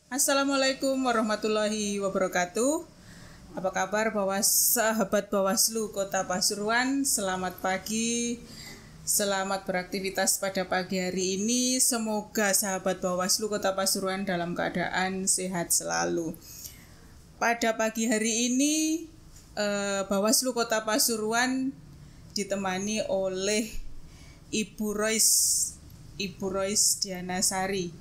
Assalamualaikum warahmatullahi wabarakatuh. Apa kabar sahabat Bawaslu Kota Pasuruan? Selamat pagi, selamat beraktivitas pada pagi hari ini. Semoga sahabat Bawaslu Kota Pasuruan dalam keadaan sehat selalu. Pada pagi hari ini Bawaslu Kota Pasuruan ditemani oleh Ibu Rois Diana Sari.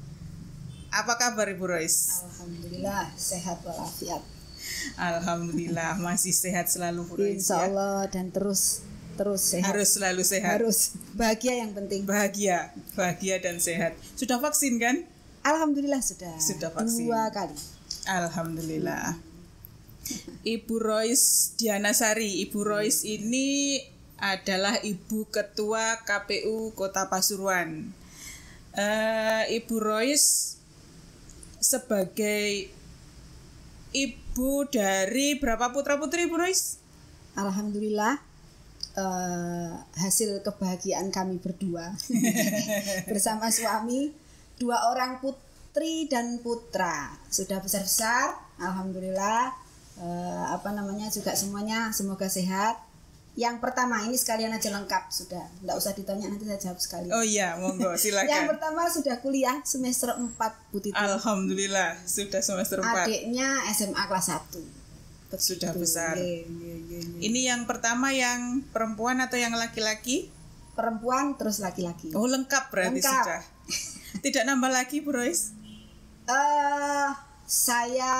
Apa kabar Ibu Rois? Alhamdulillah sehat walafiat. Alhamdulillah masih sehat selalu Bu Rois. Insya Allah dan terus sehat. Harus selalu sehat. Harus bahagia yang penting. Bahagia dan sehat. Sudah vaksin kan? Alhamdulillah sudah. Sudah vaksin 2 kali. Alhamdulillah. Ibu Rois Diana Sari. Ibu Rois ini adalah Ibu Ketua KPU Kota Pasuruan. Ibu Rois sebagai ibu dari berapa putra-putri Ibu Rois? Alhamdulillah hasil kebahagiaan kami berdua bersama suami, 2 orang putri dan putra sudah besar-besar. Alhamdulillah juga semuanya semoga sehat. Yang pertama ini sekalian aja lengkap sudah, enggak usah ditanya nanti saya jawab sekali. Oh iya, monggo silakan. Yang pertama sudah kuliah semester 4 Bu Titi. Alhamdulillah sudah semester 4. Adiknya SMA kelas 1. Sudah besar. Ini yang pertama yang perempuan atau yang laki-laki? Perempuan terus laki-laki. Oh lengkap berarti lengkap. Sudah. Tidak nambah lagi Bu Rois? Saya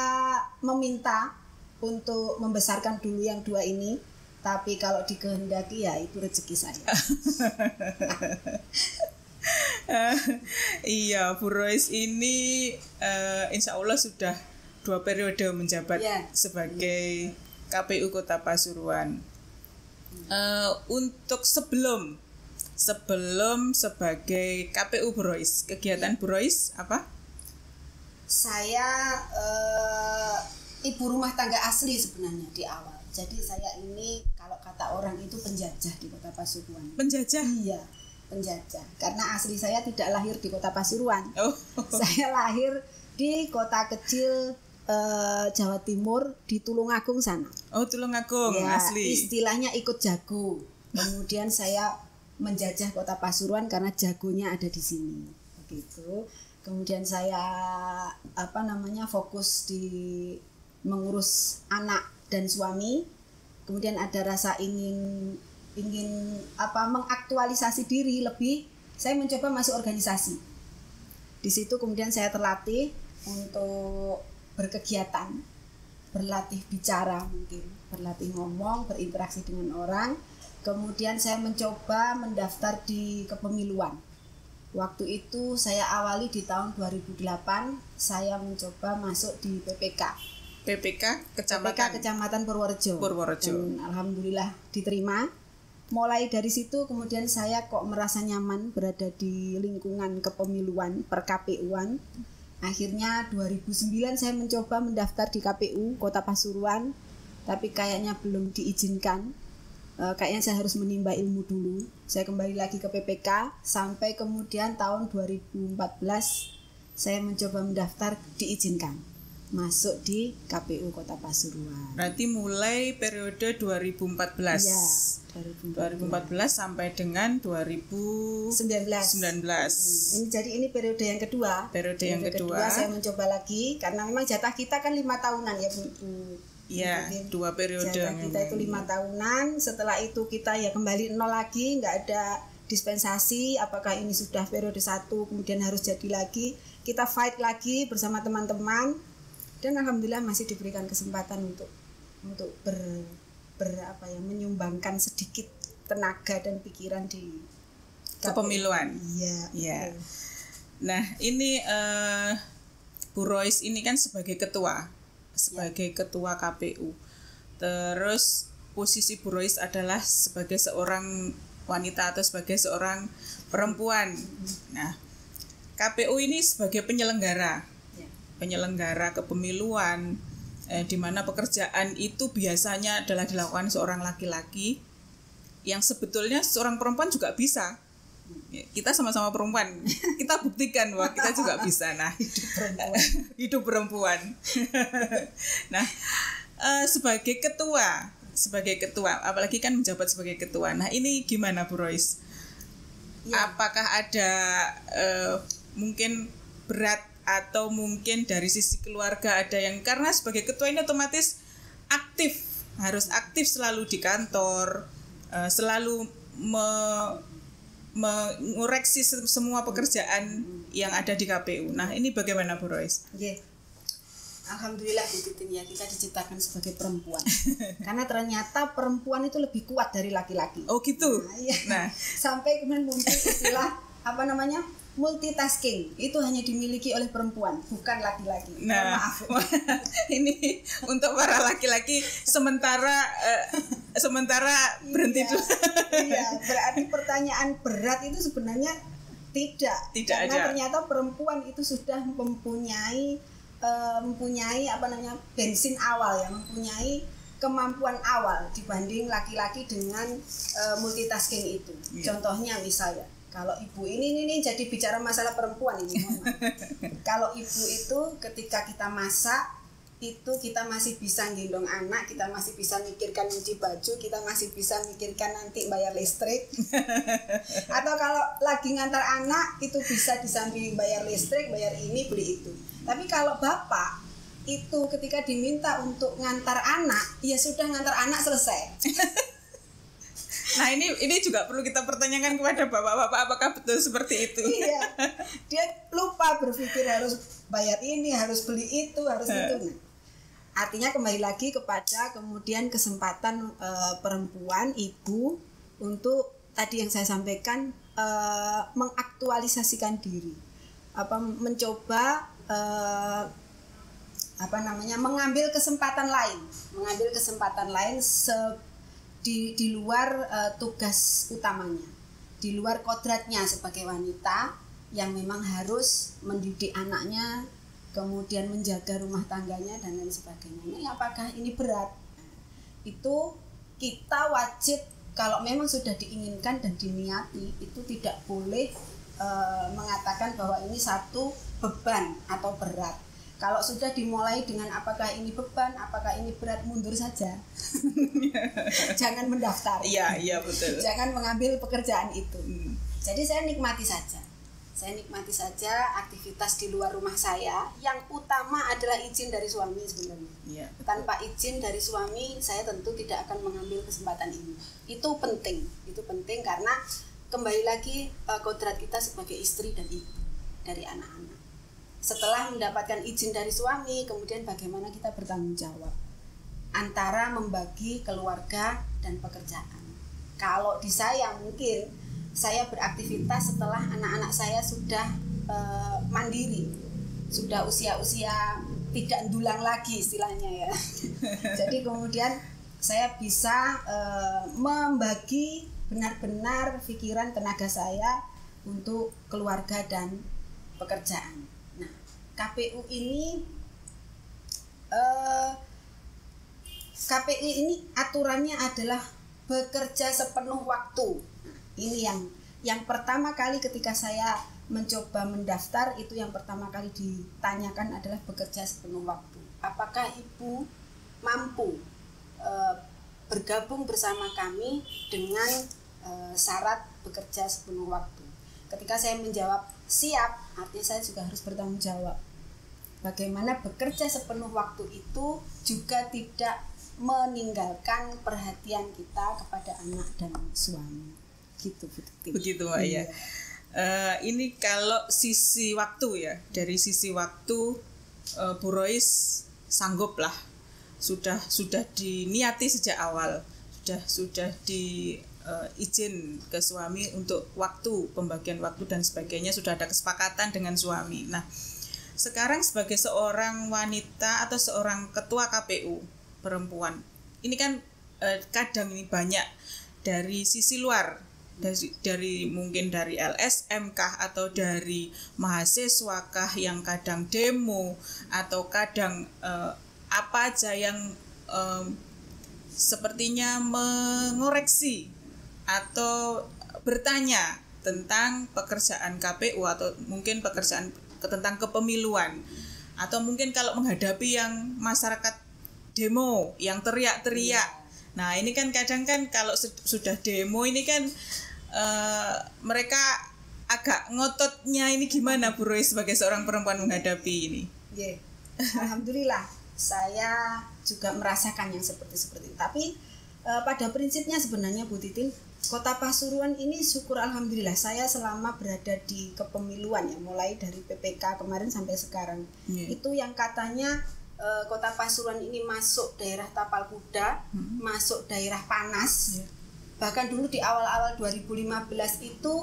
meminta untuk membesarkan dulu yang 2 ini. Tapi kalau dikehendaki ya itu rezeki saya. Iya, Bu Rois ini insya Allah sudah 2 periode menjabat sebagai KPU Kota Pasuruan. Untuk sebelum sebagai KPU Bu Rois, kegiatan Bu Rois apa? Saya ibu rumah tangga asli sebenarnya di awal. Jadi saya ini kalau kata orang itu penjajah di Kota Pasuruan. Penjajah? Iya, penjajah. Karena asli saya tidak lahir di Kota Pasuruan. Saya lahir di kota kecil Jawa Timur di Tulungagung sana. Oh, Tulungagung ya, asli. Istilahnya ikut jago. Kemudian saya menjajah Kota Pasuruan karena jagonya ada di sini. Begitu. Kemudian saya fokus di mengurus anak dan suami. Kemudian ada rasa ingin mengaktualisasi diri lebih. Saya mencoba masuk organisasi. Di situ kemudian saya terlatih untuk berkegiatan, berlatih bicara mungkin, berlatih ngomong, berinteraksi dengan orang. Kemudian saya mencoba mendaftar di kepemiluan. Waktu itu saya awali di tahun 2008, saya mencoba masuk di PPK Kecamatan Purworejo. Dan alhamdulillah diterima. Mulai dari situ kemudian saya kok merasa nyaman berada di lingkungan kepemiluan per KPU-an. Akhirnya 2009 saya mencoba mendaftar di KPU Kota Pasuruan, tapi kayaknya belum diizinkan. Kayaknya saya harus menimba ilmu dulu. Saya kembali lagi ke PPK sampai kemudian tahun 2014 saya mencoba mendaftar, diizinkan masuk di KPU Kota Pasuruan. Berarti mulai periode 2014. Ya, 2014 sampai dengan 2019. Ini periode yang kedua. Periode yang kedua saya mencoba lagi karena memang jatah kita kan 5 tahunan ya Bu. Iya, 2 periode. Jatah kita itu 5 tahunan. Setelah itu kita ya kembali nol lagi, nggak ada dispensasi. Apakah ini sudah periode 1 kemudian harus jadi lagi? Kita fight lagi bersama teman-teman. Dan alhamdulillah masih diberikan kesempatan untuk menyumbangkan sedikit tenaga dan pikiran di kepemiluan. Iya. Nah, ini Bu Rois ini kan sebagai ketua KPU. Terus posisi Bu Rois adalah sebagai seorang wanita atau sebagai seorang perempuan. Nah, KPU ini sebagai penyelenggara kepemiluan, di mana pekerjaan itu biasanya adalah dilakukan seorang laki-laki yang sebetulnya seorang perempuan juga bisa. Kita sama-sama perempuan, kita buktikan bahwa kita juga bisa. Nah, hidup perempuan. Nah, sebagai ketua, apalagi kan menjabat sebagai ketua. Nah, ini gimana Bu Rois? Ya. Apakah ada mungkin berat atau mungkin dari sisi keluarga ada yang, karena sebagai ketua ini otomatis harus aktif selalu di kantor, selalu mengoreksi semua pekerjaan yang ada di KPU. Nah, ini bagaimana Bu Rois? Yeah. Alhamdulillah Bu Titin, ya, kita diciptakan sebagai perempuan. Karena ternyata perempuan itu lebih kuat dari laki-laki. Oh gitu. Nah, iya. Nah, sampai kemudian muncul istilah multitasking. Itu hanya dimiliki oleh perempuan, bukan laki-laki. Nah, maaf. Ini untuk para laki-laki sementara berhenti dulu. Iya, berarti pertanyaan berat itu sebenarnya tidak karena ada. Ternyata perempuan itu sudah mempunyai bensin awal, ya, mempunyai kemampuan awal dibanding laki-laki dengan multitasking itu. Contohnya misalnya, kalau ibu ini jadi bicara masalah perempuan ini. Kalau ibu itu ketika kita masak itu kita masih bisa gendong anak, kita masih bisa mikirkan nyuci baju, kita masih bisa mikirkan nanti bayar listrik. Atau kalau lagi ngantar anak itu bisa disamping bayar listrik, bayar ini, beli itu. Tapi kalau bapak itu ketika diminta untuk ngantar anak, ya sudah ngantar anak selesai. Nah, ini juga perlu kita pertanyakan kepada bapak-bapak, apakah betul seperti itu? Iya, dia lupa berpikir harus bayar ini, harus beli itu, harus itu. Nah, artinya kembali lagi kepada kemudian kesempatan perempuan, ibu untuk tadi yang saya sampaikan, mengaktualisasikan diri, mencoba mengambil kesempatan lain di luar tugas utamanya, di luar kodratnya sebagai wanita yang memang harus mendidik anaknya, kemudian menjaga rumah tangganya dan lain sebagainya. Nah, apakah ini berat? Itu kita wajib, kalau memang sudah diinginkan dan diniati, itu tidak boleh mengatakan bahwa ini satu beban atau berat. Kalau sudah dimulai dengan apakah ini beban, apakah ini berat, mundur saja. Jangan mendaftar. Iya betul. Jangan mengambil pekerjaan itu. Jadi saya nikmati saja. Aktivitas di luar rumah saya. Yang utama adalah izin dari suami sebenarnya. Ya, tanpa izin dari suami, saya tentu tidak akan mengambil kesempatan ini. Itu penting karena kembali lagi kodrat kita sebagai istri dan ibu dari anak-anak. Setelah mendapatkan izin dari suami, kemudian bagaimana kita bertanggung jawab antara membagi keluarga dan pekerjaan. Kalau di saya mungkin saya beraktivitas setelah anak-anak saya sudah mandiri, sudah usia-usia tidak dulang lagi istilahnya, ya. Jadi kemudian saya bisa membagi benar-benar pikiran tenaga saya untuk keluarga dan pekerjaan. Nah, KPU ini aturannya adalah bekerja sepenuh waktu. Ini yang pertama kali ketika saya mencoba mendaftar, itu yang pertama kali ditanyakan adalah bekerja sepenuh waktu. Apakah ibu mampu bergabung bersama kami dengan syarat bekerja sepenuh waktu? Ketika saya menjawab siap, artinya saya juga harus bertanggung jawab. Bagaimana bekerja sepenuh waktu itu juga tidak meninggalkan perhatian kita kepada anak dan suami. Begitu Mbak, ya. Ini kalau sisi waktu, ya, dari sisi waktu Bu Rois sanggup lah, sudah diniati sejak awal, sudah di izin ke suami untuk waktu, pembagian waktu dan sebagainya, sudah ada kesepakatan dengan suami. Nah, sekarang sebagai seorang wanita atau seorang ketua KPU perempuan, ini kan kadang ini banyak dari sisi luar, dari mungkin dari LSM kah, atau dari mahasiswa kah yang kadang demo, atau kadang apa aja yang sepertinya mengoreksi atau bertanya tentang pekerjaan KPU atau mungkin pekerjaan tentang kepemiluan, atau mungkin kalau menghadapi yang masyarakat demo yang teriak-teriak. Nah ini kan kadang kan kalau sudah demo ini kan mereka agak ngototnya ini gimana Bu Roy sebagai seorang perempuan menghadapi ini? Yeah. Alhamdulillah saya juga merasakan yang seperti itu. Tapi pada prinsipnya sebenarnya Bu Titin, Kota Pasuruan ini syukur alhamdulillah saya selama berada di kepemiluan ya, mulai dari PPK kemarin sampai sekarang. Itu yang katanya Kota Pasuruan ini masuk daerah Tapal Kuda, masuk daerah panas. Bahkan dulu di awal-awal 2015 itu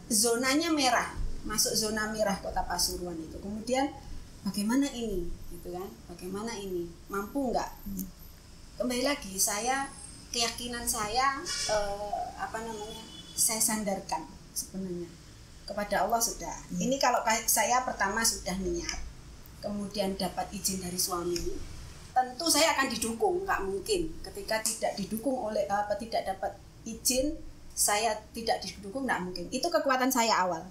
zonanya merah, masuk zona merah Kota Pasuruan itu. Kemudian bagaimana ini, gitu kan? Bagaimana ini, mampu nggak? Kembali lagi keyakinan saya saya sandarkan sebenarnya kepada Allah sudah. Ini kalau saya pertama sudah niat, kemudian dapat izin dari suami, tentu saya akan didukung. Nggak mungkin ketika tidak didukung oleh tidak dapat izin saya tidak didukung, nggak mungkin. Itu kekuatan saya awal.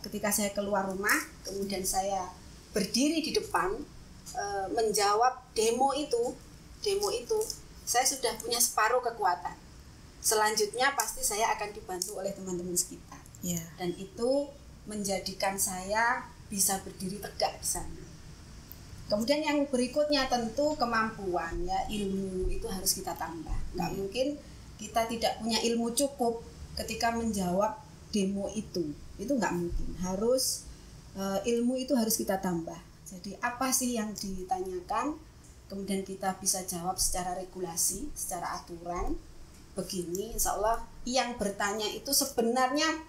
Ketika saya keluar rumah, kemudian saya berdiri di depan menjawab demo itu, saya sudah punya separuh kekuatan. Selanjutnya pasti saya akan dibantu oleh teman-teman sekitar. Dan itu menjadikan saya bisa berdiri tegak di sana. Kemudian yang berikutnya tentu kemampuan ya, ilmu itu harus kita tambah. Nggak mungkin kita tidak punya ilmu cukup ketika menjawab demo itu nggak mungkin. Harus ilmu itu harus kita tambah. Jadi apa sih yang ditanyakan, kemudian kita bisa jawab secara regulasi, secara aturan. Begini, insya Allah yang bertanya itu sebenarnya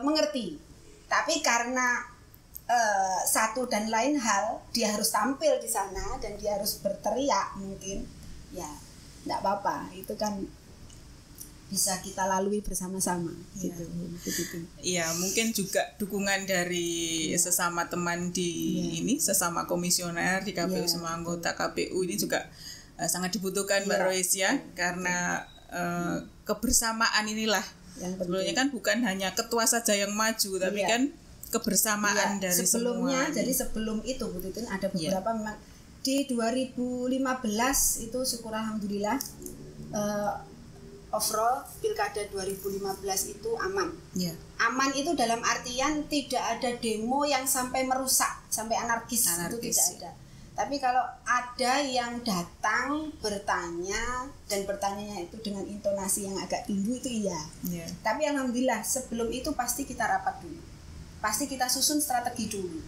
mengerti, tapi karena satu dan lain hal dia harus tampil di sana dan dia harus berteriak, mungkin ya nggak apa-apa, itu kan bisa kita lalui bersama-sama gitu. Iya, mungkin juga dukungan dari sesama teman di sesama komisioner di KPU, semua anggota KPU ini juga sangat dibutuhkan Mbak Rois ya, karena kebersamaan inilah yang sebenarnya kan bukan hanya ketua saja yang maju, tapi kan kebersamaan dari sebelumnya semua. Jadi sebelum itu Bu Titin ada beberapa memang di 2015 itu syukur alhamdulillah overall pilkada 2015 itu aman. Aman itu dalam artian tidak ada demo yang sampai merusak, sampai anarkis itu tidak ada. Tapi kalau ada yang datang bertanya dan bertanyanya itu dengan intonasi yang agak tinggi itu iya. Tapi alhamdulillah sebelum itu pasti kita rapat dulu. Pasti kita susun strategi dulu.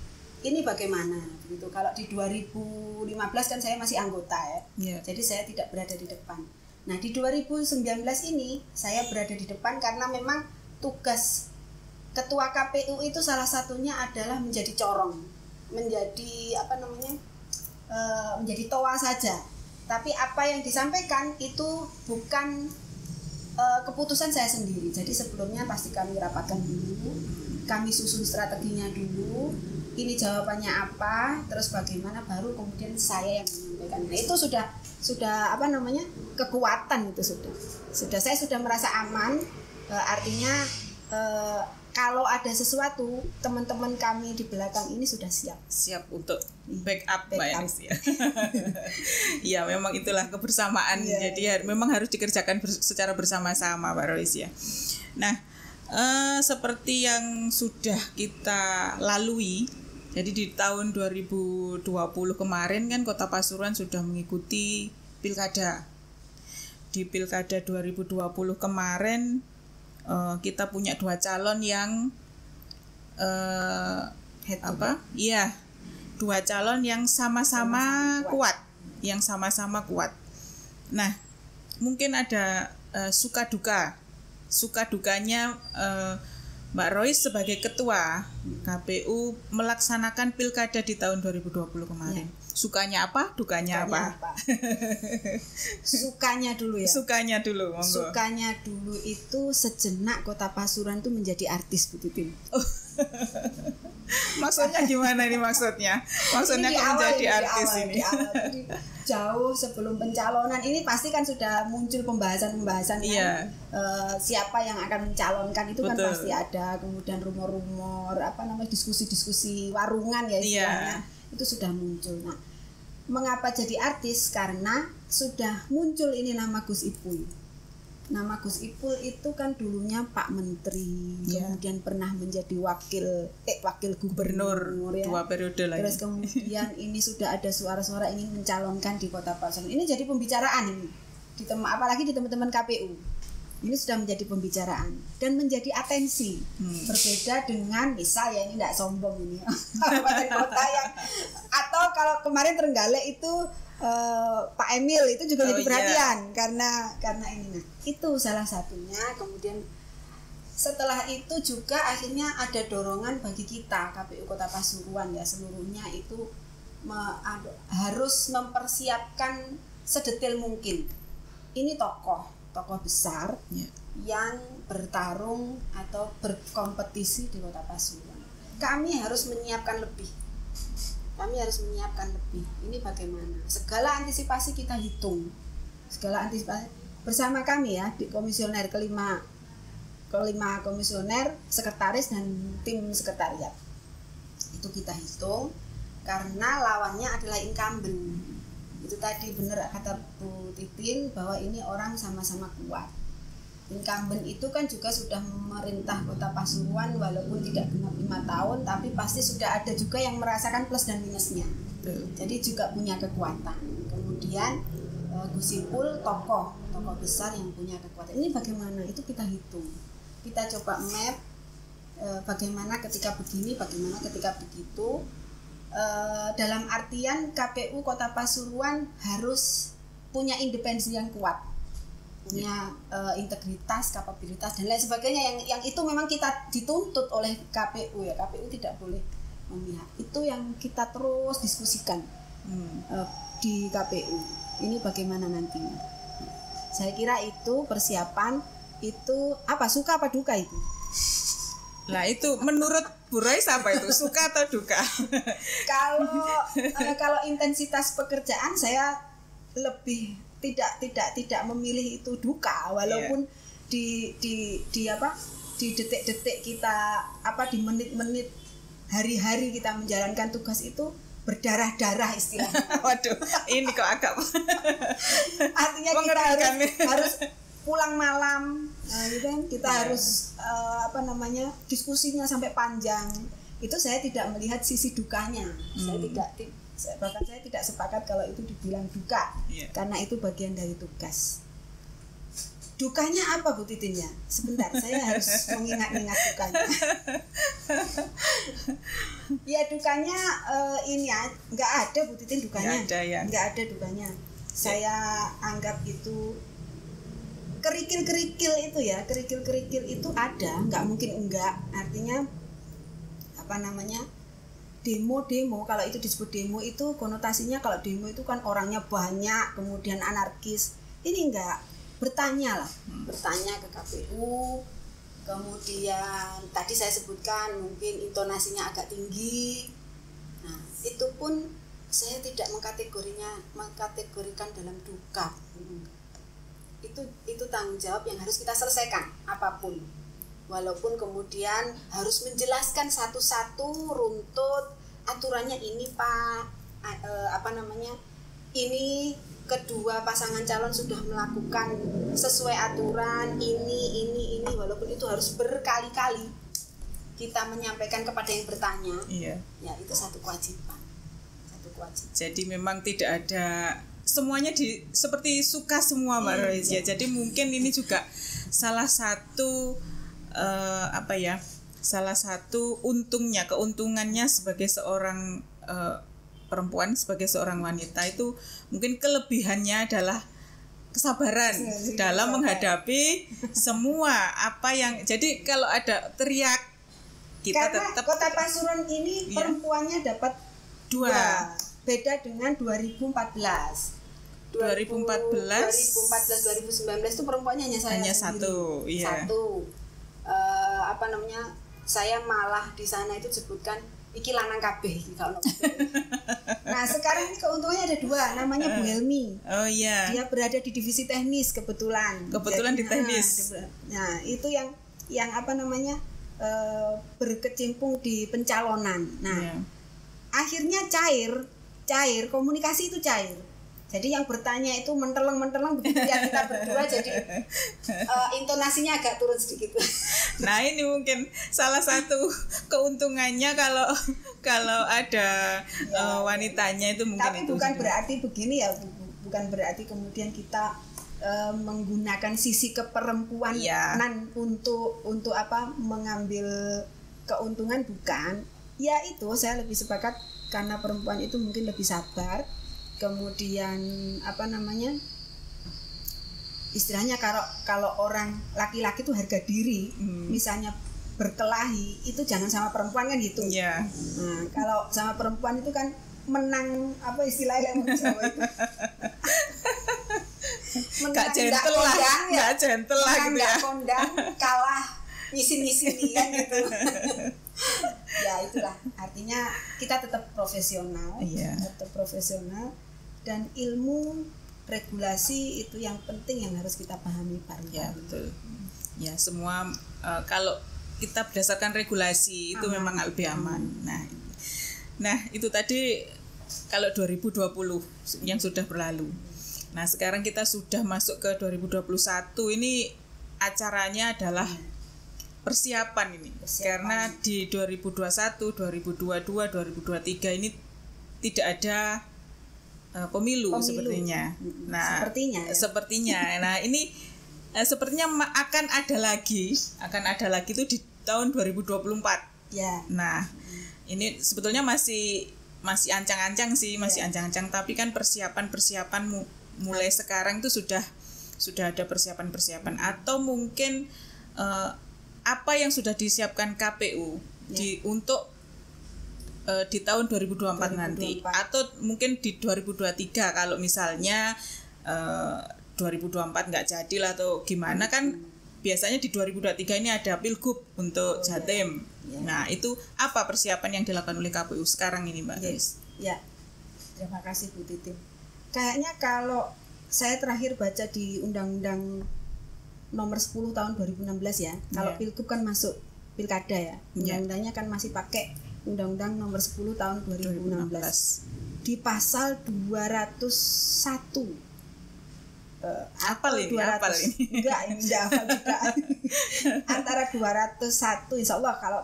Ini bagaimana begitu. Kalau di 2015 kan saya masih anggota ya. Jadi saya tidak berada di depan. Nah, di 2019 ini saya berada di depan karena memang tugas ketua KPU itu salah satunya adalah menjadi corong, menjadi menjadi toa saja. Tapi apa yang disampaikan itu bukan keputusan saya sendiri. Jadi sebelumnya pasti kami rapatkan dulu, kami susun strateginya dulu, ini jawabannya apa, terus bagaimana, baru kemudian saya yang menyampaikan. Nah, itu sudah kekuatan itu sudah saya sudah merasa aman, artinya kalau ada sesuatu teman-teman kami di belakang ini sudah siap untuk backup Mbak Yanis ya. Ya memang itulah kebersamaan, jadi memang harus dikerjakan secara bersama-sama Mbak Rois ya. Nah seperti yang sudah kita lalui, jadi di tahun 2020 kemarin kan Kota Pasuruan sudah mengikuti pilkada. Di pilkada 2020 kemarin kita punya 2 calon yang 2 calon yang sama-sama kuat, Nah, mungkin ada suka dukanya Mbak Rois sebagai ketua KPU melaksanakan pilkada di tahun 2020 kemarin. Sukanya apa, dukanya apa? Sukanya dulu ya. Sukanya dulu, monggo. Sukanya dulu itu sejenak Kota Pasuruan itu menjadi artis Bu Titin. Maksudnya gimana ini maksudnya? Maksudnya kok menjadi artis ini? Di awal. Jadi jauh sebelum pencalonan ini pasti kan sudah muncul pembahasan Iya. Siapa yang akan mencalonkan itu kan Betul. pasti ada, kemudian rumor-rumor diskusi-diskusi warungan ya istilahnya. Itu sudah muncul. Nah, mengapa jadi artis? Karena sudah muncul ini nama Gus Ipul. Nama Gus Ipul itu kan dulunya Pak Menteri, kemudian pernah menjadi wakil gubernur ya. 2 periode lagi. Terus kemudian ini sudah ada suara-suara ingin mencalonkan di Kota Pasuruan. Ini jadi pembicaraan ini. Apalagi di teman-teman KPU. Ini sudah menjadi pembicaraan dan menjadi atensi. Berbeda dengan misal ya, ini tidak sombong ini. Kabupaten kota yang atau kalau kemarin Trenggalek itu Pak Emil itu juga jadi perhatian karena ini. Nah, itu salah satunya. Kemudian setelah itu juga akhirnya ada dorongan bagi kita KPU Kota Pasuruan ya seluruhnya itu harus mempersiapkan sedetail mungkin. Ini tokoh besar yang bertarung atau berkompetisi di Kota Pasuruan. Kami harus menyiapkan lebih. Ini bagaimana? Segala antisipasi kita hitung. Segala antisipasi bersama kami ya di komisioner kelima komisioner, sekretaris dan tim sekretariat. Itu kita hitung karena lawannya adalah incumbent. Itu tadi benar kata Bu Titin bahwa ini orang sama-sama kuat. Incumbent itu kan juga sudah memerintah Kota Pasuruan walaupun tidak genap 5 tahun, tapi pasti sudah ada juga yang merasakan plus dan minusnya. Jadi juga punya kekuatan. Kemudian Gus Ipul tokoh besar yang punya kekuatan. Ini bagaimana? Itu kita hitung. Kita coba map bagaimana ketika begini, bagaimana ketika begitu. Dalam artian KPU Kota Pasuruan harus punya independensi yang kuat, punya integritas, kapabilitas dan lain sebagainya yang itu memang kita dituntut oleh KPU ya. KPU tidak boleh memihak. Itu yang kita terus diskusikan di KPU. Ini bagaimana nantinya? Saya kira itu persiapan itu suka apa duka itu? Nah itu menurut Bu Rois apa itu, suka atau duka? Kalau intensitas pekerjaan saya lebih tidak memilih itu duka walaupun di detik-detik kita di menit-menit hari-hari kita menjalankan tugas itu berdarah-darah istilahnya. Waduh, ini kok agak artinya kita harus pulang malam, gitu kan? Kita harus diskusinya sampai panjang. Itu saya tidak melihat sisi dukanya. Bahkan saya tidak sepakat kalau itu dibilang duka, karena itu bagian dari tugas. Dukanya apa Bu Titin ya? Sebentar, saya harus mengingat-ingat dukanya. Ya dukanya ini ya, nggak ada Bu Titin dukanya. Nggak ada dukanya. Saya anggap itu kerikil-kerikil itu ada, nggak mungkin enggak. Artinya demo, kalau itu disebut demo itu konotasinya kalau demo itu kan orangnya banyak, kemudian anarkis. Ini enggak, bertanya ke KPU, kemudian tadi saya sebutkan mungkin intonasinya agak tinggi. Nah, itu pun saya tidak mengkategorikan dalam duka. Itu tanggung jawab yang harus kita selesaikan apapun, walaupun kemudian harus menjelaskan satu-satu runtut aturannya ini Pak, ini kedua pasangan calon sudah melakukan sesuai aturan ini walaupun itu harus berkali-kali kita menyampaikan kepada yang bertanya. Ya itu satu kewajiban. Jadi memang tidak ada semuanya seperti suka semua Mbak Rois ya. Jadi mungkin ini juga salah satu salah satu keuntungannya sebagai seorang perempuan, sebagai seorang wanita itu mungkin kelebihannya adalah kesabaran dalam menghadapi semua apa yang jadi kalau ada teriak kita karena tetap Kota Pasuruan ini perempuannya dapat 2, beda dengan 2014 2019 itu perempuannya hanya saya satu. Satu saya malah di sana itu disebutkan iki lanang kabeh iki gak ono. Nah, sekarang ini keuntungannya ada dua, namanya Bu Helmi. Oh iya. Dia berada di divisi teknis kebetulan. Kebetulan Jadi, di teknis. Nah, itu yang apa namanya? Berkecimpung di pencalonan. Nah, Iya. akhirnya cair komunikasi itu cair. Jadi yang bertanya itu menteleng begitu ya kita berdua jadi intonasinya agak turun sedikit. Nah, ini mungkin salah satu keuntungannya kalau ada wanitanya itu mungkin. Tapi itu bukan sudah. berarti begini ya, bukan berarti kemudian kita menggunakan sisi keperempuanan Iya. untuk apa mengambil keuntungan, bukan. Ya itu saya lebih sepakat karena perempuan itu mungkin lebih sabar. Kemudian apa namanya, istilahnya kalau orang laki-laki itu harga diri, misalnya berkelahi itu jangan sama perempuan kan gitu. Iya. Nah, kalau sama perempuan itu kan menang, apa istilahnya orang Jawa itu, Gak gentle lah, gak gentle lah gitu ya. kondang, kalah nyisin-nyisini kan gitu. Ya itulah artinya kita tetap profesional, Iya. tetap profesional, dan ilmu regulasi itu yang penting yang harus kita pahami bareng. Ya betul. Ya semua kalau kita berdasarkan regulasi itu memang lebih aman. Nah itu tadi kalau 2020 yang sudah berlalu. Nah sekarang kita sudah masuk ke 2021, ini acaranya adalah persiapan ini. Karena di 2021, 2022, 2023 ini tidak ada pemilu sepertinya. Nah, sepertinya. Nah, ini sepertinya akan ada lagi itu di tahun 2024. Ya. Nah, ini sebetulnya masih ancang-ancang sih, ancang-ancang, tapi kan persiapan mulai sekarang itu sudah ada persiapan atau mungkin apa yang sudah disiapkan KPU untuk di tahun 2024 nanti, atau mungkin di 2023 kalau misalnya 2024 nggak jadi lah atau gimana, kan biasanya di 2023 ini ada pilgub untuk Jatim. Nah itu apa persiapan yang dilakukan oleh KPU sekarang ini, Mbak? Ya, terima kasih Bu Titin. Kayaknya kalau saya terakhir baca di Undang-Undang nomor 10 tahun 2016 ya, kalau pilgub kan masuk pilkada ya, undang-undangnya kan masih pakai Undang-Undang nomor 10 tahun 2016. Di pasal 201. Apal ini? Enggak, ini enggak hafal juga. Antara 201, insya Allah kalau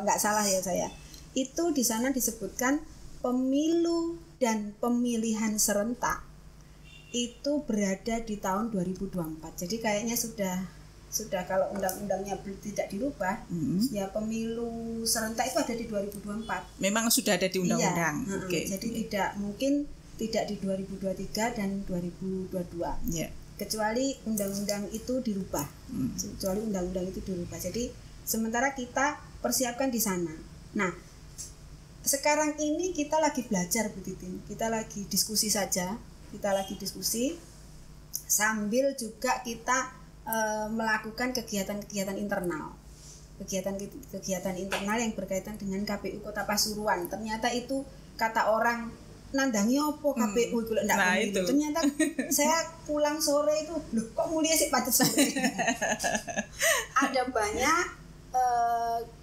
nggak salah ya saya. Itu di sana disebutkan pemilu dan pemilihan serentak itu berada di tahun 2024. Jadi kayaknya sudah kalau undang-undangnya tidak dirubah, ya pemilu serentak itu ada di 2024. Memang sudah ada di undang-undang. Jadi tidak di 2023 dan 2022. Kecuali undang-undang itu dirubah. Jadi sementara kita persiapkan di sana. Nah, sekarang ini kita lagi belajar Bu Titin. Kita lagi diskusi saja. Sambil juga kita melakukan kegiatan internal yang berkaitan dengan KPU Kota Pasuruan. Ternyata itu kata orang nandangi opo KPU itu ndak pemilu. Ternyata saya pulang sore itu loh kok mulia sih pacet sore. Ada banyak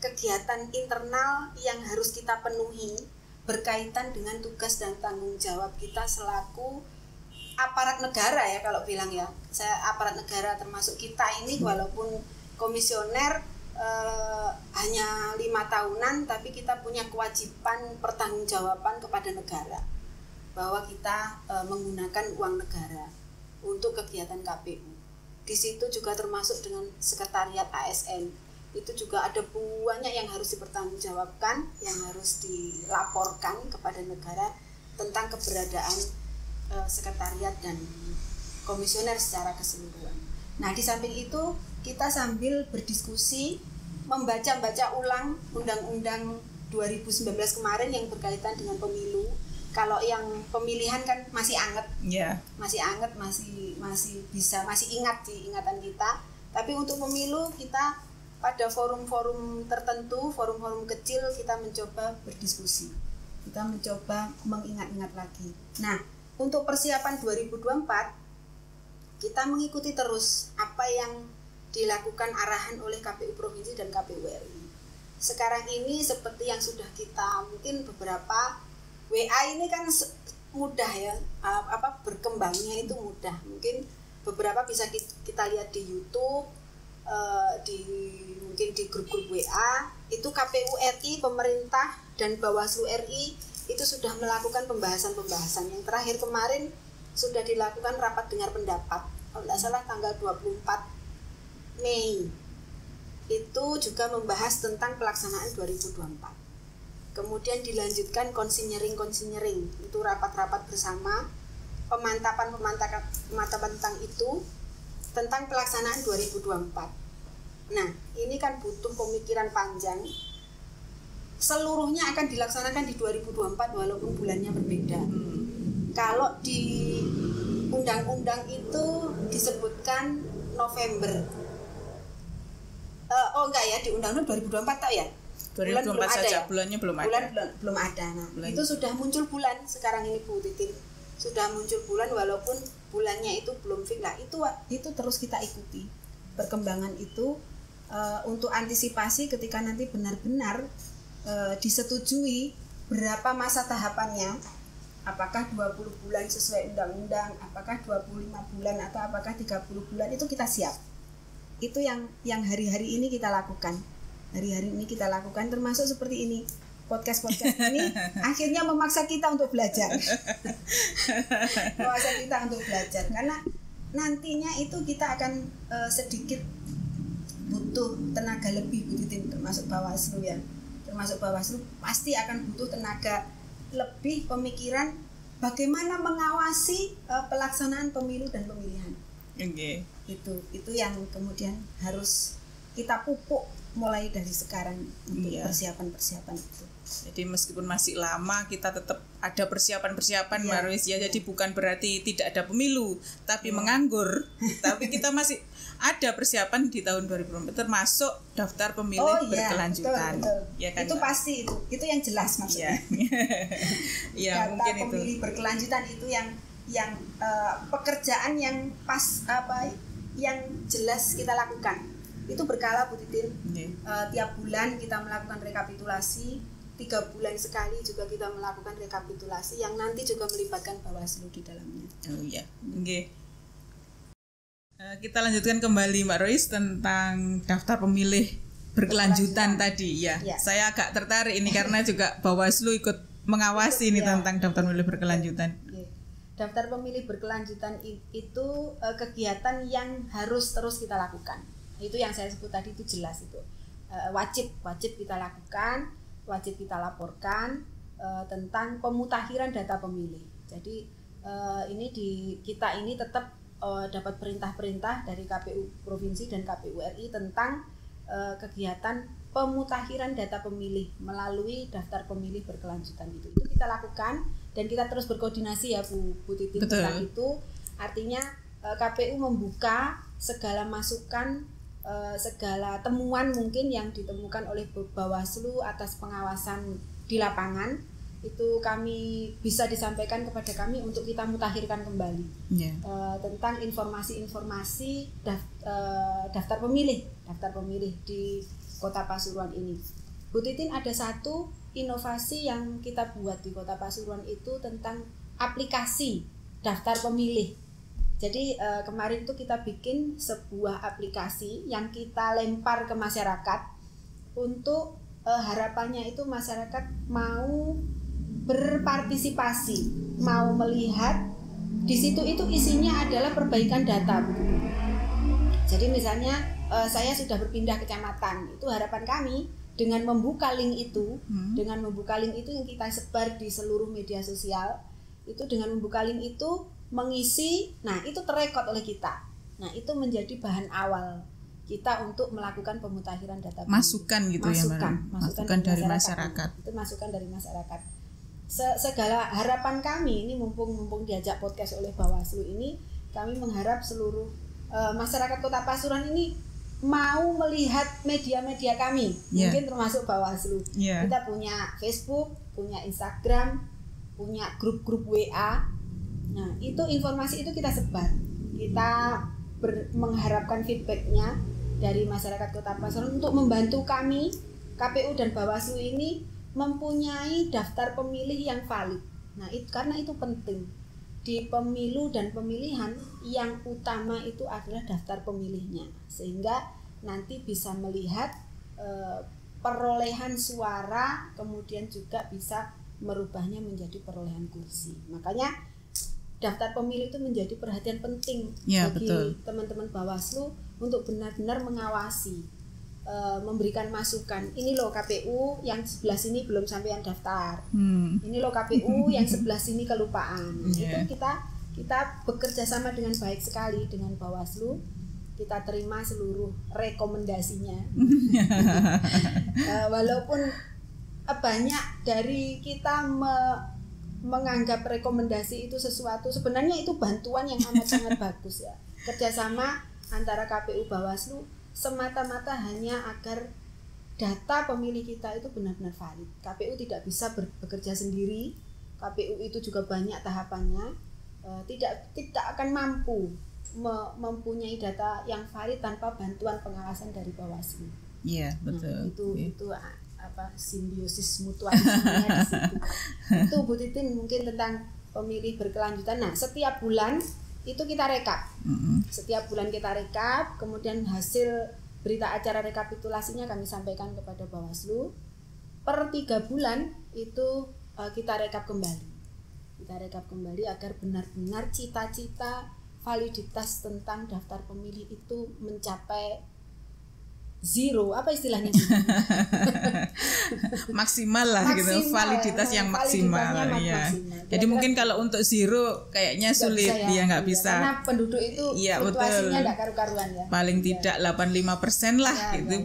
kegiatan internal yang harus kita penuhi berkaitan dengan tugas dan tanggung jawab kita selaku aparat negara ya, kalau bilang ya, saya aparat negara termasuk kita ini walaupun komisioner hanya 5 tahunan, tapi kita punya kewajiban pertanggungjawaban kepada negara bahwa kita menggunakan uang negara untuk kegiatan KPU. Di situ juga termasuk dengan sekretariat ASN, itu juga ada banyak yang harus dipertanggungjawabkan, yang harus dilaporkan kepada negara tentang keberadaan sekretariat dan komisioner secara keseluruhan. Nah, di samping itu kita sambil berdiskusi membaca ulang Undang-Undang 2019 kemarin yang berkaitan dengan pemilu. Kalau yang pemilihan kan masih anget, masih ingat di ingatan kita. Tapi untuk pemilu kita pada forum-forum tertentu, forum-forum kecil kita mencoba berdiskusi. Kita mencoba mengingat-ingat lagi. Nah, untuk persiapan 2024 kita mengikuti terus apa yang dilakukan arahan oleh KPU Provinsi dan KPU RI. Sekarang ini seperti yang sudah kita mungkin beberapa WA ini kan mudah ya, berkembangnya itu mudah. Mungkin beberapa bisa kita lihat di YouTube, mungkin di grup-grup WA, itu KPU RI, pemerintah dan Bawaslu RI itu sudah melakukan pembahasan-pembahasan. Yang terakhir kemarin sudah dilakukan rapat dengar pendapat, kalau tidak salah tanggal 24 Mei. Itu juga membahas tentang pelaksanaan 2024. Kemudian dilanjutkan konsinyering, itu rapat-rapat bersama, pemantapan tentang itu, tentang pelaksanaan 2024. Nah, ini kan butuh pemikiran panjang. Seluruhnya akan dilaksanakan di 2024 walaupun bulannya berbeda. Kalau di undang-undang itu disebutkan November. Enggak ya, di undang-undang 2024 tak ya? 2024 saja, ya? Bulannya belum ada. Belum ada. Nah, itu sudah muncul bulan sekarang ini Bu Titin. Sudah muncul bulan walaupun bulannya itu belum fix lah. Itu terus kita ikuti perkembangan itu untuk antisipasi ketika nanti benar-benar disetujui berapa masa tahapannya. Apakah 20 bulan sesuai undang-undang, apakah 25 bulan atau apakah 30 bulan, itu kita siap. Itu yang hari-hari ini kita lakukan. Hari-hari ini kita lakukan, termasuk seperti ini. Podcast ini akhirnya memaksa kita untuk belajar. Memaksa kita untuk belajar karena nantinya itu kita akan sedikit butuh tenaga lebih Bu Titin, termasuk Bawaslu ya. Termasuk Bawaslu pasti akan butuh tenaga lebih, pemikiran bagaimana mengawasi pelaksanaan pemilu dan pemilihan. Okay. Itu yang kemudian harus kita pupuk mulai dari sekarang untuk persiapan itu. Jadi meskipun masih lama kita tetap ada persiapan Mbak Rois ya. Jadi bukan berarti tidak ada pemilu tapi menganggur. Tapi kita masih ada persiapan di tahun 2024 termasuk daftar pemilih berkelanjutan. Betul. Ya kan, itu Mbak? Pasti itu yang jelas maksudnya. Ya, data mungkin pemilih berkelanjutan itu yang pekerjaan yang yang jelas kita lakukan. Itu berkala Bu Titin. Tiap bulan kita melakukan rekapitulasi, 3 bulan sekali juga kita melakukan rekapitulasi yang nanti juga melibatkan Bawaslu di dalamnya. Oh iya, okay. Kita lanjutkan kembali Mbak Rois tentang daftar pemilih berkelanjutan tadi ya. Saya agak tertarik ini karena juga Bawaslu ikut mengawasi ini tentang daftar pemilih berkelanjutan. Daftar pemilih berkelanjutan itu kegiatan yang harus terus kita lakukan. Itu yang saya sebut tadi itu jelas itu wajib kita lakukan, wajib kita laporkan tentang pemutakhiran data pemilih. Jadi kita ini tetap dapat perintah-perintah dari KPU Provinsi dan KPU RI tentang kegiatan pemutakhiran data pemilih melalui daftar pemilih berkelanjutan itu kita lakukan dan kita terus berkoordinasi ya Bu Titin tentang itu. Artinya KPU membuka segala masukan, segala temuan mungkin yang ditemukan oleh Bawaslu atas pengawasan di lapangan, itu kami bisa disampaikan kepada kami untuk kita mutakhirkan kembali tentang informasi-informasi daftar pemilih di Kota Pasuruan ini. Bu Titin, ada satu inovasi yang kita buat di Kota Pasuruan itu tentang aplikasi daftar pemilih. Jadi kemarin itu kita bikin sebuah aplikasi yang kita lempar ke masyarakat untuk harapannya itu masyarakat mau berpartisipasi, mau melihat di situ itu isinya adalah perbaikan data. Jadi misalnya saya sudah berpindah kecamatan, itu harapan kami dengan membuka link itu, yang kita sebar di seluruh media sosial, itu dengan membuka link itu mengisi, nah itu terekod oleh kita. Nah itu menjadi bahan awal kita untuk melakukan pemutakhiran data. Masukan gitu masukan dari masyarakat. Itu masukan dari masyarakat. Segala harapan kami ini mumpung diajak podcast oleh Bawaslu ini, kami mengharap seluruh masyarakat Kota Pasuruan ini mau melihat media-media kami, mungkin termasuk Bawaslu. Kita punya Facebook, punya Instagram, punya grup-grup WA. Nah, itu informasi itu kita sebar. Kita mengharapkan feedbacknya dari masyarakat Kota Pasuruan untuk membantu kami, KPU dan Bawaslu ini mempunyai daftar pemilih yang valid. Nah, karena itu penting. Di pemilu dan pemilihan yang utama itu adalah daftar pemilihnya, sehingga nanti bisa melihat perolehan suara, kemudian juga bisa merubahnya menjadi perolehan kursi. Makanya daftar pemilih itu menjadi perhatian penting bagi teman-teman Bawaslu untuk benar-benar mengawasi, memberikan masukan. Ini loh KPU yang sebelah sini belum sampean daftar. Ini loh KPU yang sebelah sini kelupaan. Itu kita bekerja sama dengan baik sekali dengan Bawaslu. Kita terima seluruh rekomendasinya. Walaupun banyak dari kita menganggap rekomendasi itu sesuatu, sebenarnya itu bantuan yang amat sangat bagus ya. Kerjasama antara KPU Bawaslu semata-mata hanya agar data pemilih kita itu benar-benar valid. KPU tidak bisa bekerja sendiri. KPU itu juga banyak tahapannya. Tidak akan mampu mempunyai data yang valid tanpa bantuan pengawasan dari Bawaslu. Iya, betul. Nah, itu simbiosis mutualismenya di situ. Itu Bu Titin mungkin tentang pemilih berkelanjutan. Nah, setiap bulan itu kita rekap. Setiap bulan kita rekap, kemudian hasil berita acara rekapitulasinya kami sampaikan kepada Bawaslu. Per 3 bulan itu kita rekap kembali. Kita rekap kembali agar benar-benar cita-cita validitas tentang daftar pemilih itu mencapai zero, apa istilahnya? maksimal lah gitu, validitas yang maksimal ya. Jadi mungkin kalau untuk zero kayaknya sulit, dia nggak bisa. Karena penduduk itu fluktuasinya nggak karu-karuan ya. Paling tidak 85% lah gitu.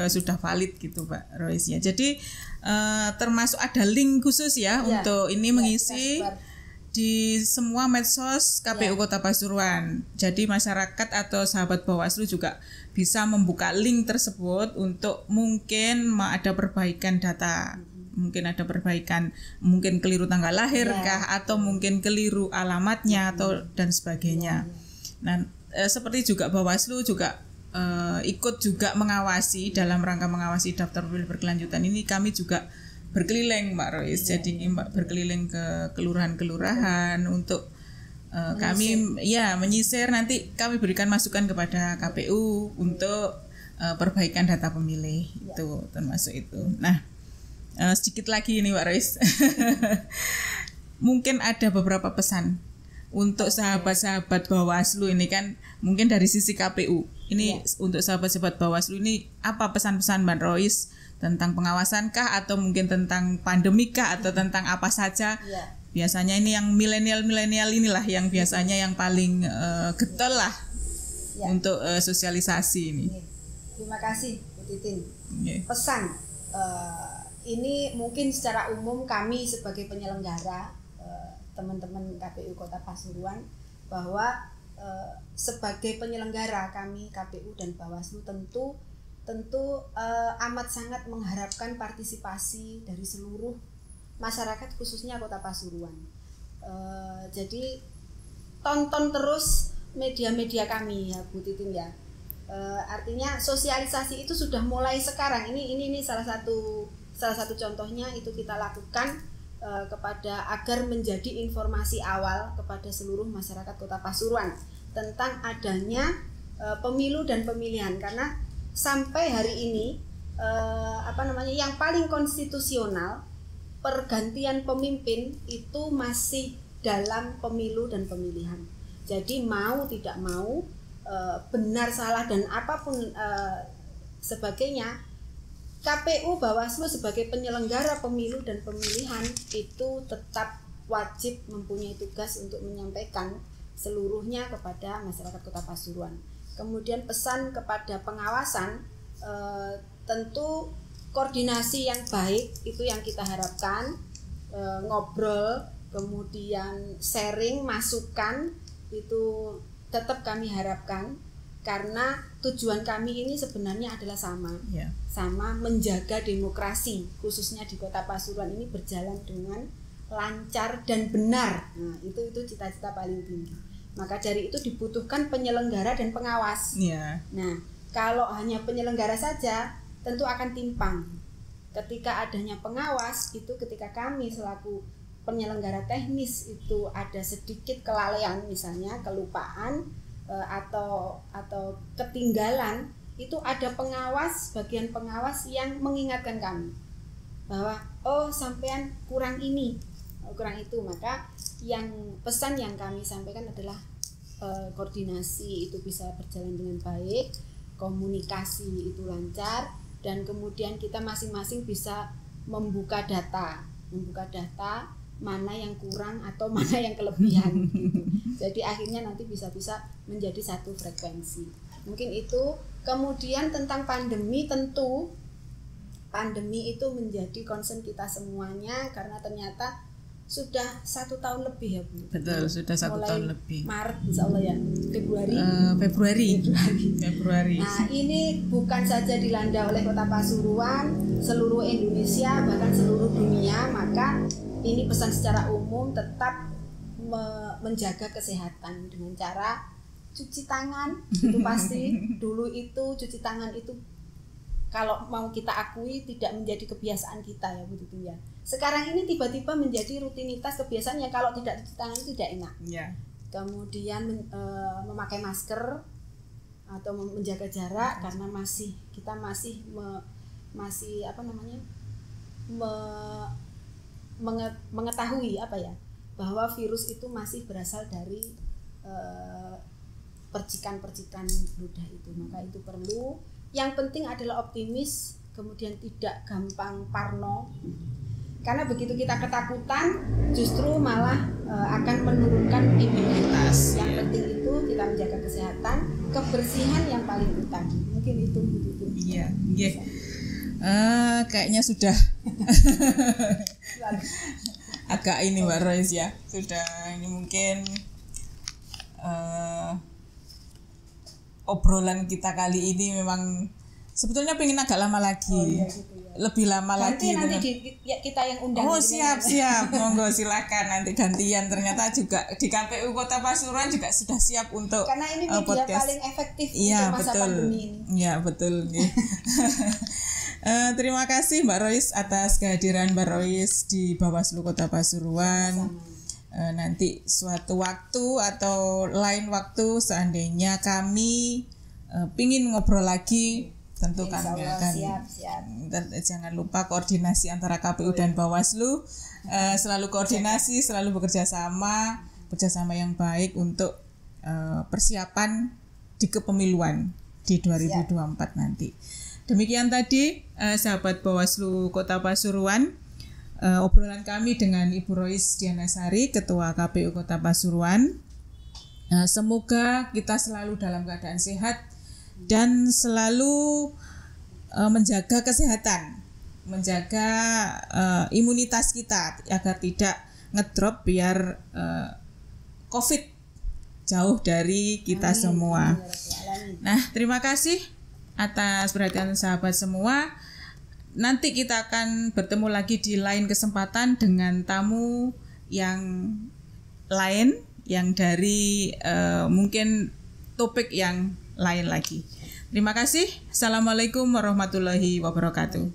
Sudah valid gitu Pak Rois ya. Jadi termasuk ada link khusus ya untuk ini mengisi di semua medsos KPU Kota Pasuruan. Jadi masyarakat atau sahabat Bawaslu juga bisa membuka link tersebut untuk mungkin ada perbaikan data. Mungkin ada perbaikan, mungkin keliru tanggal lahir kah, atau mungkin keliru alamatnya atau dan sebagainya. Nah, seperti juga Bawaslu juga ikut juga mengawasi dalam rangka mengawasi daftar pemilih berkelanjutan ini, kami juga berkeliling Mbak Rois. Jadi Mbak berkeliling ke kelurahan-kelurahan untuk kami menyisir, nanti kami berikan masukan kepada KPU untuk perbaikan data pemilih itu termasuk itu. Nah, sedikit lagi nih Mbak Rois. Mungkin ada beberapa pesan untuk sahabat-sahabat Bawaslu ini kan, mungkin dari sisi KPU. Ini untuk sahabat-sahabat Bawaslu ini apa pesan-pesan Mbak Rois tentang pengawasan kah, atau mungkin tentang pandemi kah, atau tentang apa saja? Biasanya ini yang milenial inilah yang biasanya yang paling getol lah untuk sosialisasi ini. Terima kasih Bu Titin. Pesan ini mungkin secara umum kami sebagai penyelenggara, teman-teman KPU Kota Pasuruan, bahwa sebagai penyelenggara kami KPU dan Bawaslu tentu amat sangat mengharapkan partisipasi dari seluruh masyarakat, khususnya Kota Pasuruan. Jadi tonton terus media-media kami ya Bu Titin ya. Artinya sosialisasi itu sudah mulai sekarang. Ini salah satu contohnya itu kita lakukan kepada agar menjadi informasi awal kepada seluruh masyarakat Kota Pasuruan tentang adanya pemilu dan pemilihan, karena sampai hari ini yang paling konstitusional pergantian pemimpin itu masih dalam pemilu dan pemilihan. Jadi mau tidak mau, benar salah dan apapun sebagainya, KPU Bawaslu sebagai penyelenggara pemilu dan pemilihan itu tetap wajib mempunyai tugas untuk menyampaikan seluruhnya kepada masyarakat Kota Pasuruan. Kemudian pesan kepada pengawasan, tentu koordinasi yang baik itu yang kita harapkan, ngobrol, kemudian sharing, masukan itu tetap kami harapkan, karena tujuan kami ini sebenarnya adalah sama, sama menjaga demokrasi khususnya di Kota Pasuruan ini berjalan dengan lancar dan benar. Nah, itu cita-cita paling tinggi. Maka dari itu dibutuhkan penyelenggara dan pengawas. Nah, kalau hanya penyelenggara saja tentu akan timpang. Ketika adanya pengawas itu, ketika kami selaku penyelenggara teknis itu ada sedikit kelalaian, misalnya kelupaan atau ketinggalan, itu ada pengawas, bagian pengawas yang mengingatkan kami bahwa sampean kurang ini, kurang itu. Maka yang pesan yang kami sampaikan adalah koordinasi itu bisa berjalan dengan baik, komunikasi itu lancar, dan kemudian kita masing-masing bisa membuka data mana yang kurang atau mana yang kelebihan gitu. Jadi akhirnya nanti bisa menjadi satu frekuensi. Mungkin itu. Kemudian tentang pandemi, tentu pandemi itu menjadi concern kita semuanya karena ternyata sudah 1 tahun lebih ya Bu. Betul, sudah 1 tahun lebih. Maret insya Allah ya, Februari. Nah, ini bukan saja dilanda oleh Kota Pasuruan, seluruh Indonesia bahkan seluruh dunia. Maka ini pesan secara umum, tetap menjaga kesehatan dengan cara cuci tangan. Itu pasti dulu itu cuci tangan itu kalau mau kita akui tidak menjadi kebiasaan kita ya Bu Titin ya. Sekarang ini tiba-tiba menjadi rutinitas kebiasaan yang kalau tidak cuci tangan itu tidak enak. Kemudian memakai masker atau menjaga jarak karena kita masih mengetahui bahwa virus itu masih berasal dari percikan-percikan ludah itu. Maka itu perlu. Yang penting adalah optimis, kemudian tidak gampang parno. Karena begitu kita ketakutan, justru malah akan menurunkan imunitas. Yang penting itu kita menjaga kesehatan, kebersihan yang paling utama. Mungkin itu. Iya. Kayaknya sudah agak ini Mbak Rois ya. Sudah ini mungkin obrolan kita kali ini memang sebetulnya pengen agak lama lagi. Lebih lama lagi. Nanti kita yang undang. Siap. Monggo silakan nanti gantian. Ternyata juga di KPU Kota Pasuruan juga sudah siap untuk karena ini media podcast paling efektif untuk masa pandemi ini. Iya, betul. Terima kasih Mbak Rois atas kehadiran Mbak Rois di Bawaslu Kota Pasuruan. Nanti suatu waktu atau lain waktu seandainya kami pingin ngobrol lagi, tentu kami akan siap. Jangan lupa koordinasi antara KPU dan Bawaslu, selalu koordinasi, selalu bekerjasama yang baik untuk persiapan di kepemiluan di 2024 nanti. Demikian tadi sahabat Bawaslu Kota Pasuruan, obrolan kami dengan Ibu Rois Dianasari, Ketua KPU Kota Pasuruan. Semoga kita selalu dalam keadaan sehat dan selalu menjaga kesehatan, menjaga imunitas kita agar tidak ngedrop, biar COVID jauh dari kita semua. Nah, terima kasih atas perhatian sahabat semua. Nanti kita akan bertemu lagi di lain kesempatan dengan tamu yang lain, yang dari mungkin topik yang lain lagi. Terima kasih. Assalamualaikum warahmatullahi wabarakatuh.